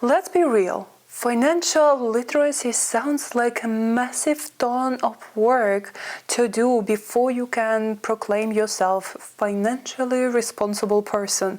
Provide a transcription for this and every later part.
Let's be real. Financial literacy sounds like a massive ton of work to do before you can proclaim yourself a financially responsible person.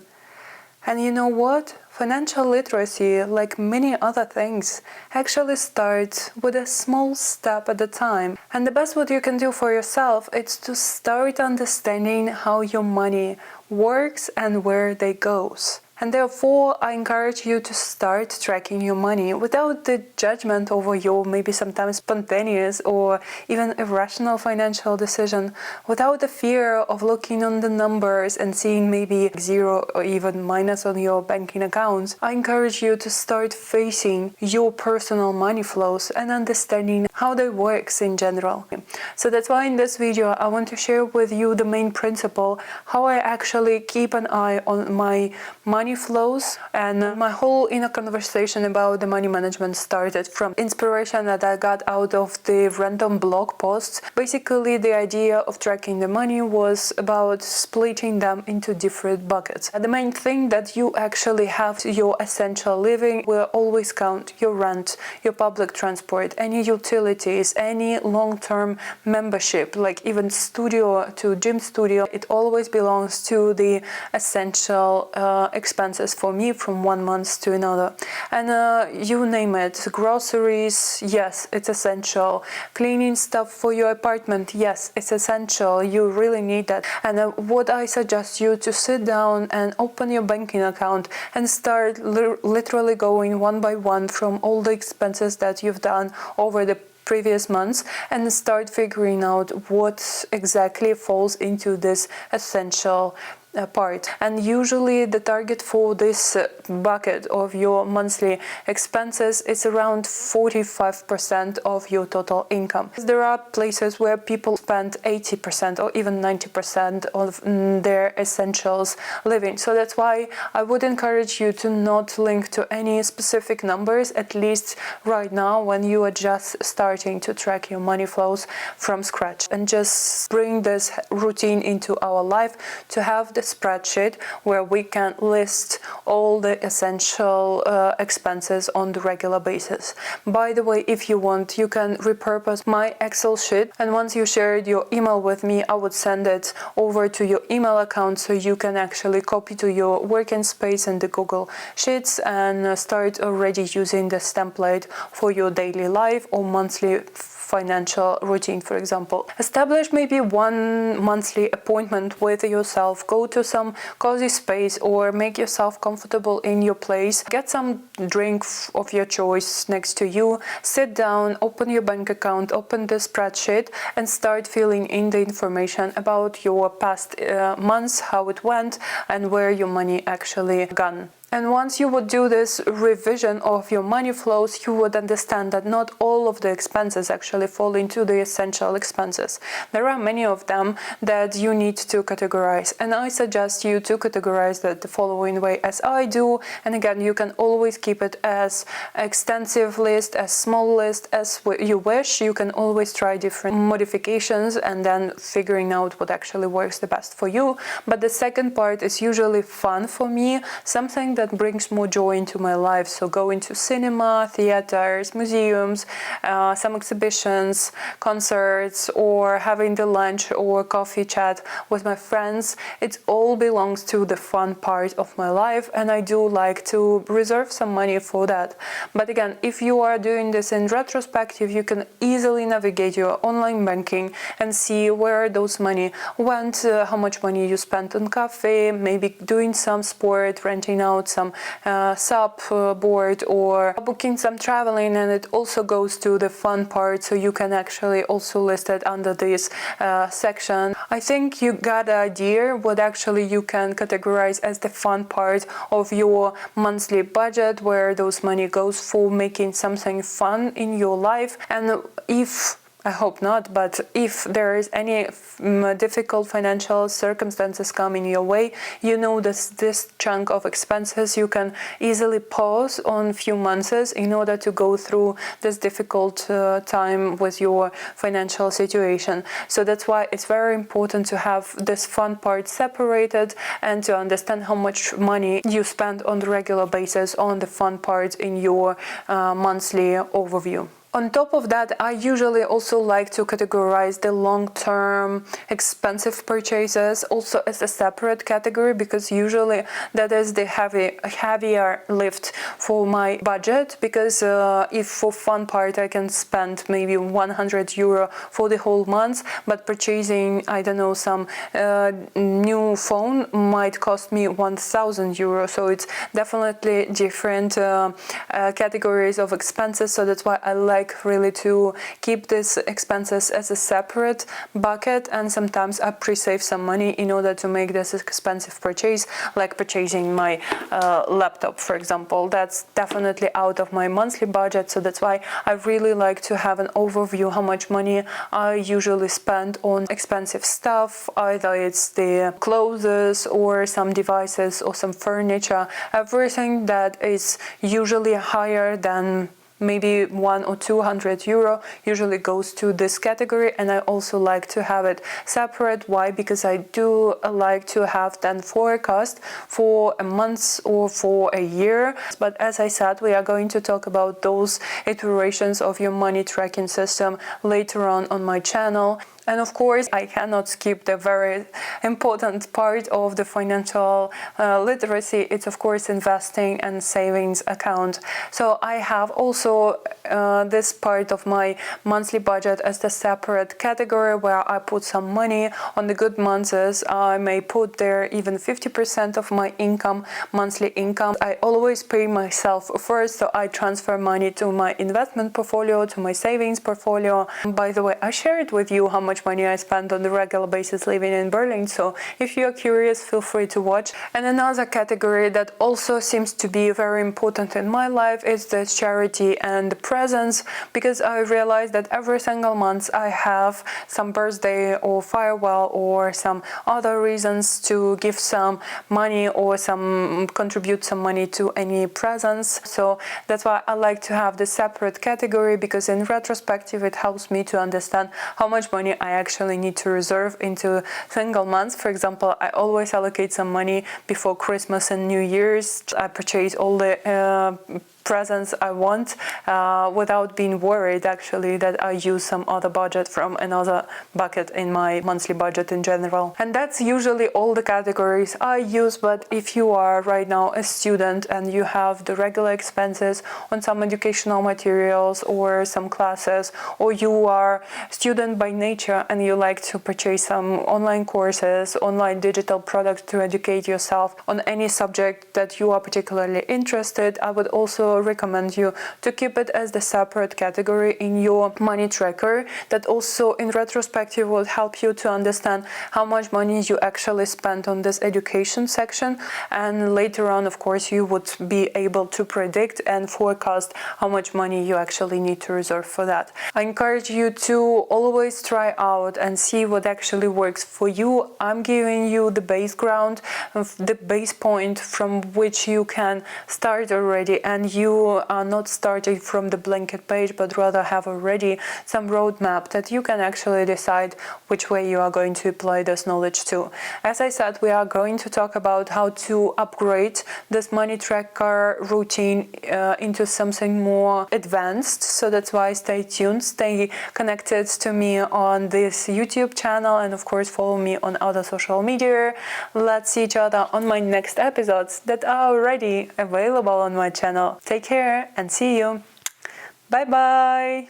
And you know what? Financial literacy, like many other things, actually starts with a small step at a time. And the best what you can do for yourself is to start understanding how your money works and where they goes. And therefore, I encourage you to start tracking your money without the judgment over your maybe sometimes spontaneous or even irrational financial decision, without the fear of looking on the numbers and seeing maybe zero or even minus on your banking accounts. I encourage you to start facing your personal money flows and understanding how they works in general. So that's why in this video, I want to share with you the main principle, how I actually keep an eye on my money flows, and my whole inner conversation about the money management started from inspiration that I got out of the random blog posts. Basically, the idea of tracking the money was about splitting them into different buckets. And the main thing that you actually have your essential living will always count your rent, your public transport, any utilities, any long-term membership, like even studio to gym studio. It always belongs to the essential expenses for me from 1 month to another. And you name it, groceries, yes, it's essential. Cleaning stuff for your apartment, yes, it's essential. You really need that. And what I suggest you to sit down and open your banking account and start literally going one by one from all the expenses that you've done over the previous months and start figuring out what exactly falls into this essential part. And usually the target for this bucket of your monthly expenses is around 45% of your total income. There are places where people spend 80% or even 90% of their essentials living. So that's why I would encourage you to not link to any specific numbers, at least right now when you are just starting to track your money flows from scratch, and just bring this routine into our life to have the spreadsheet where we can list all the essential expenses on the regular basis. By the way, if you want, you can repurpose my Excel sheet, and once you shared your email with me, I would send it over to your email account so you can actually copy to your working space in the Google Sheets and start already using this template for your daily life or monthly financial routine, for example. Establish maybe one monthly appointment with yourself. Go to some cozy space or make yourself comfortable in your place. Get some drink of your choice next to you. Sit down, open your bank account, open the spreadsheet and start filling in the information about your past months, how it went and where your money actually gone. And once you would do this revision of your money flows, you would understand that not all of the expenses actually fall into the essential expenses. There are many of them that you need to categorize. And I suggest you to categorize that the following way as I do. And again, you can always keep it as extensive list, as small list, as you wish. You can always try different modifications and then figuring out what actually works the best for you. But the second part is usually fun for me, something that brings more joy into my life. So going to cinema, theaters, museums, some exhibitions, concerts, or having the lunch or coffee chat with my friends. It all belongs to the fun part of my life, and I do like to reserve some money for that. But again, if you are doing this in retrospective, you can easily navigate your online banking and see where those money went, how much money you spent on cafe, maybe doing some sport, renting out some sub board or booking some traveling, and it also goes to the fun part, so you can actually also list it under this section. I think you got the idea what actually you can categorize as the fun part of your monthly budget, where those money goes for making something fun in your life. And if I hope not, but if there is any difficult financial circumstances coming your way, you know this chunk of expenses you can easily pause on few months in order to go through this difficult time with your financial situation. So that's why it's very important to have this fun part separated and to understand how much money you spend on the regular basis on the fun part in your monthly overview. On top of that, I usually also like to categorize the long-term expensive purchases also as a separate category, because usually that is the heavier lift for my budget, because if for fun part I can spend maybe 100 euro for the whole month, but purchasing, I don't know, some new phone might cost me 1,000 euro. So it's definitely different categories of expenses. So that's why I like really to keep these expenses as a separate bucket, and sometimes I pre-save some money in order to make this expensive purchase, like purchasing my laptop, for example. That's definitely out of my monthly budget, so that's why I really like to have an overview how much money I usually spend on expensive stuff, either it's the clothes or some devices or some furniture. Everything that is usually higher than maybe 100 or 200 euro usually goes to this category, and I also like to have it separate. Why? Because I do like to have then forecast for a month or for a year. But as I said, we are going to talk about those iterations of your money tracking system later on my channel. And of course, I cannot skip the very important part of the financial literacy. It's of course investing and savings account. So I have also this part of my monthly budget as the separate category where I put some money. On the good months, I may put there even 50% of my income, monthly income. I always pay myself first, so I transfer money to my investment portfolio, to my savings portfolio. By the way, I shared with you how much money I spend on the regular basis living in Berlin, so if you're curious, feel free to watch. And another category that also seems to be very important in my life is the charity and the presents, because I realize that every single month I have some birthday or farewell or some other reasons to give some money or some contribute some money to any presents. So that's why I like to have the separate category, because in retrospective it helps me to understand how much money I actually need to reserve into single months. For example, I always allocate some money before Christmas and New Year's. I purchase all the presents I want without being worried actually that I use some other budget from another bucket in my monthly budget in general. And that's usually all the categories I use. But if you are right now a student and you have the regular expenses on some educational materials or some classes, or you are student by nature and you like to purchase some online courses, online digital products to educate yourself on any subject that you are particularly interested, I would also recommend you to keep it as the separate category in your money tracker. That also in retrospective will help you to understand how much money you actually spent on this education section, and later on of course you would be able to predict and forecast how much money you actually need to reserve for that. I encourage you to always try out and see what actually works for you. I'm giving you the base ground, the base point from which you can start already, and you are not starting from the blanket page, but rather have already some roadmap that you can actually decide which way you are going to apply this knowledge to. As I said, we are going to talk about how to upgrade this money tracker routine into something more advanced. So that's why stay tuned, stay connected to me on this YouTube channel, and of course follow me on other social media. Let's see each other on my next episodes that are already available on my channel. Take care and see you. Bye bye.